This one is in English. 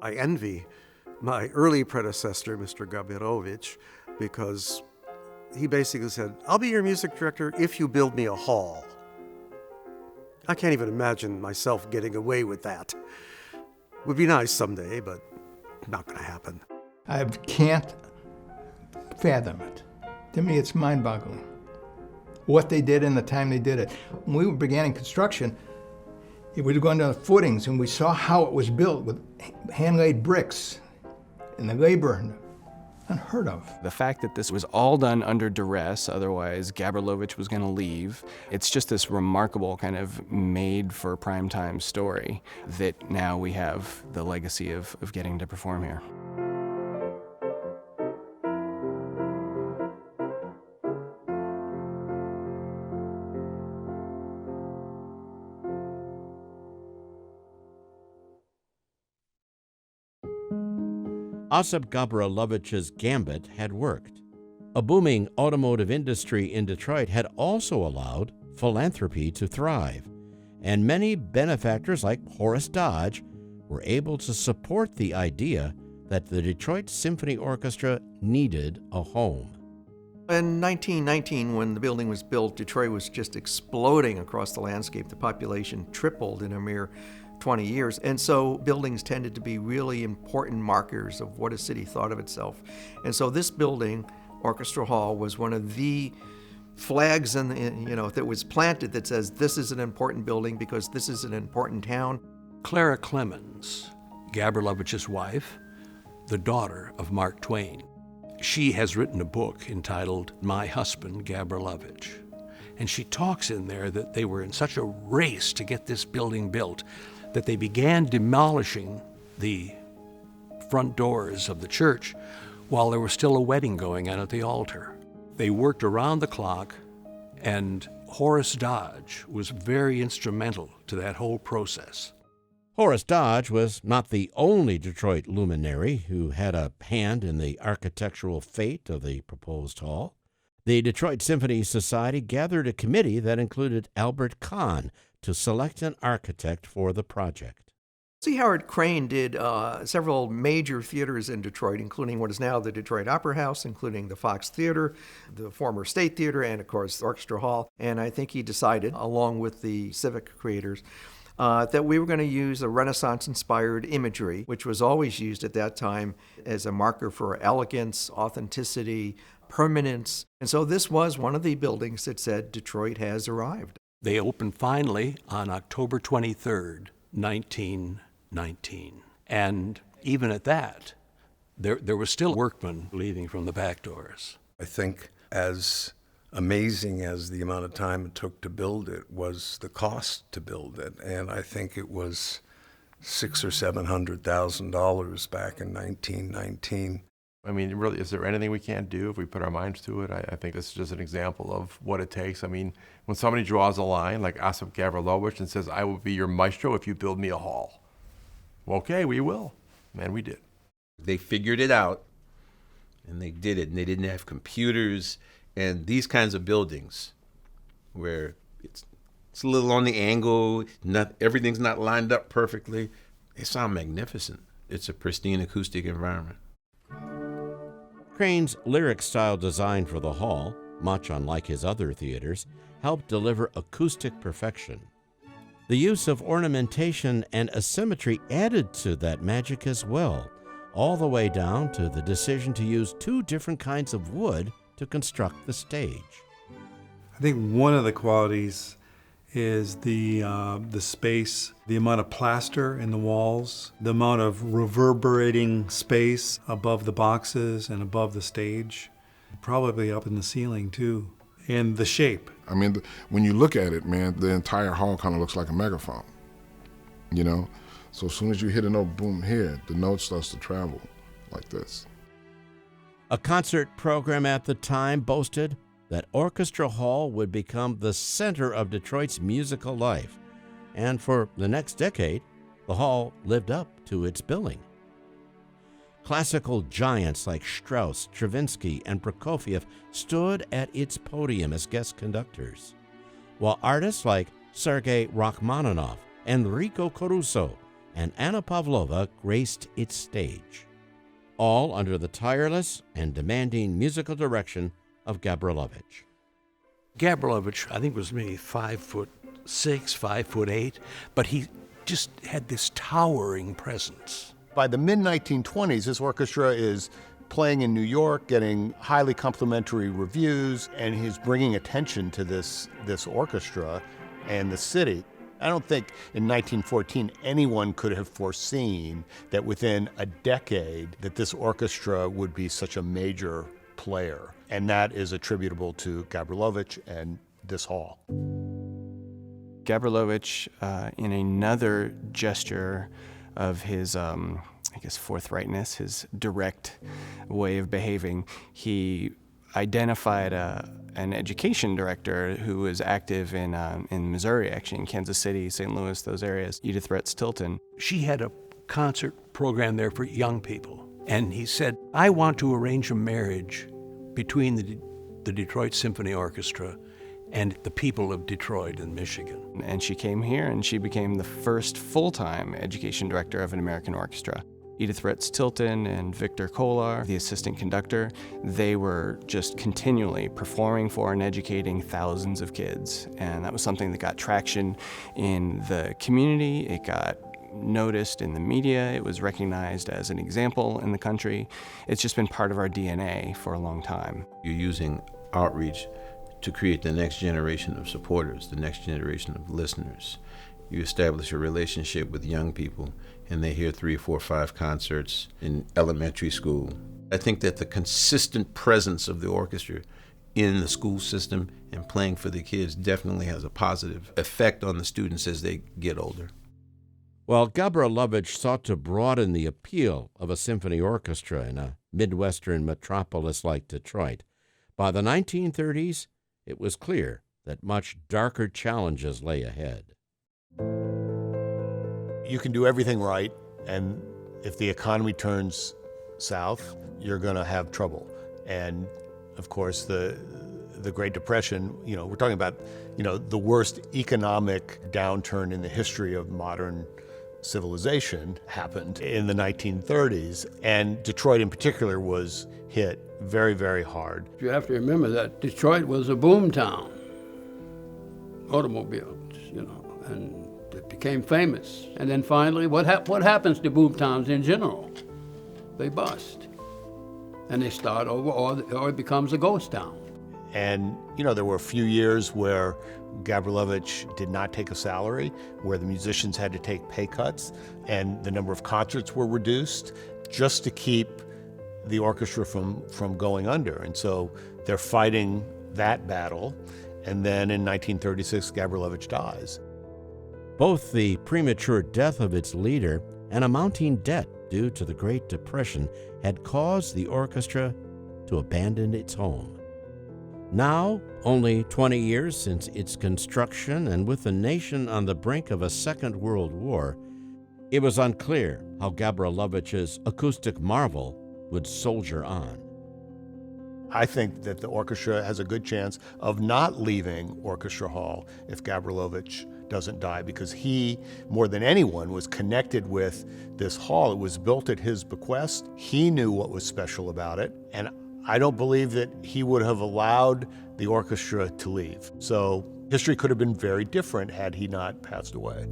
I envy my early predecessor, Mr. Gabirovich, because he basically said, I'll be your music director if you build me a hall. I can't even imagine myself getting away with that. Would be nice someday, but not going to happen. I can't fathom it. To me, it's mind-boggling what they did in the time they did it. When we began in construction, we would go into the footings and we saw how it was built with hand-laid bricks and the labor, unheard of. The fact that this was all done under duress, otherwise Gabrilovich was going to leave, it's just this remarkable kind of made for primetime story that now we have the legacy of getting to perform here. Osip Gabrilovich's gambit had worked. A booming automotive industry in Detroit had also allowed philanthropy to thrive, and many benefactors like Horace Dodge were able to support the idea that the Detroit Symphony Orchestra needed a home. In 1919, when the building was built, Detroit was just exploding across the landscape. The population tripled in a mere 20 years. And so buildings tended to be really important markers of what a city thought of itself. And so this building, Orchestra Hall, was one of the flags that was planted that says this is an important building because this is an important town. Clara Clemens, Gabrilovich's wife, the daughter of Mark Twain. She has written a book entitled My Husband, Gabrilovich. And she talks in there that they were in such a race to get this building built that they began demolishing the front doors of the church while there was still a wedding going on at the altar. They worked around the clock, and Horace Dodge was very instrumental to that whole process. Horace Dodge was not the only Detroit luminary who had a hand in the architectural fate of the proposed hall. The Detroit Symphony Society gathered a committee that included Albert Kahn to select an architect for the project. C. Howard Crane did several major theaters in Detroit, including what is now the Detroit Opera House, including the Fox Theater, the former State Theater, and of course the Orchestra Hall. And I think he decided, along with the civic creators, that we were going to use a Renaissance-inspired imagery, which was always used at that time as a marker for elegance, authenticity, permanence. And so this was one of the buildings that said Detroit has arrived. They opened finally on October 23rd, 1919. And even at that, there was still workmen leaving from the back doors. I think as amazing as the amount of time it took to build it was the cost to build it. And I think it was $600,000 or $700,000 back in 1919. I mean, really, is there anything we can't do if we put our minds to it? I think this is just an example of what it takes. I mean, when somebody draws a line like Osip Gabrilovich and says, I will be your maestro if you build me a hall. Well, okay, we will. And we did. They figured it out, and they did it. And they didn't have computers and these kinds of buildings where it's a little on the angle, everything's not lined up perfectly. They sound magnificent. It's a pristine acoustic environment. Crane's lyric-style design for the hall, much unlike his other theaters, helped deliver acoustic perfection. The use of ornamentation and asymmetry added to that magic as well, all the way down to the decision to use two different kinds of wood to construct the stage. I think one of the qualities is the space, the amount of plaster in the walls, the amount of reverberating space above the boxes and above the stage, probably up in the ceiling too, and the shape. I mean, when you look at it, man, the entire hall kind of looks like a megaphone, you know? So as soon as you hit a note, boom, here, the note starts to travel like this. A concert program at the time boasted that Orchestra Hall would become the center of Detroit's musical life. And for the next decade, the hall lived up to its billing. Classical giants like Strauss, Stravinsky, and Prokofiev stood at its podium as guest conductors, while artists like Sergei Rachmaninoff, Enrico Caruso, and Anna Pavlova graced its stage, all under the tireless and demanding musical direction of Gabrilowitsch. Gabrilowitsch, I think, was maybe 5'6", 5'8", but he just had this towering presence. By the mid-1920s, this orchestra is playing in New York, getting highly complimentary reviews, and he's bringing attention to this orchestra and the city. I don't think in 1914 anyone could have foreseen that within a decade that this orchestra would be such a major player. And that is attributable to Gabrilowitsch and this hall. Gabrilowitsch, in another gesture of his, forthrightness, his direct way of behaving, he identified an education director who was active in Missouri, actually, in Kansas City, St. Louis, those areas, Edith Retz Tilton. She had a concert program there for young people, and he said, I want to arrange a marriage between the Detroit Symphony Orchestra and the people of Detroit and Michigan. And she came here and she became the first full-time education director of an American orchestra. Edith Retz Tilton and Victor Kolar, the assistant conductor, they were just continually performing for and educating thousands of kids. And that was something that got traction in the community. It got noticed in the media. It was recognized as an example in the country. It's just been part of our DNA for a long time. You're using outreach to create the next generation of supporters, the next generation of listeners. You establish a relationship with young people, and they hear 3, 4, 5 concerts in elementary school. I think that the consistent presence of the orchestra in the school system and playing for the kids definitely has a positive effect on the students as they get older. While Gabrilowitsch sought to broaden the appeal of a symphony orchestra in a Midwestern metropolis like Detroit, by the 1930s, it was clear that much darker challenges lay ahead. You can do everything right, and if the economy turns south, you're going to have trouble. And of course, the Great Depression, we're talking about, the worst economic downturn in the history of modern civilization happened in the 1930s, and Detroit in particular was hit very, very hard. You have to remember that Detroit was a boom town, automobiles, and it became famous. And then finally, what happens to boom towns in general? They bust, and they start over, or it becomes a ghost town. And, there were a few years where Gabrilowitsch did not take a salary, where the musicians had to take pay cuts, and the number of concerts were reduced just to keep the orchestra from going under. And so they're fighting that battle. And then in 1936, Gabrilowitsch dies. Both the premature death of its leader and a mounting debt due to the Great Depression had caused the orchestra to abandon its home. Now, only 20 years since its construction and with the nation on the brink of a Second World War, it was unclear how Gabrilowitsch's acoustic marvel would soldier on. I think that the orchestra has a good chance of not leaving Orchestra Hall if Gabrilowitsch doesn't die, because he, more than anyone, was connected with this hall. It was built at his bequest. He knew what was special about it, and I don't believe that he would have allowed the orchestra to leave. So history could have been very different had he not passed away.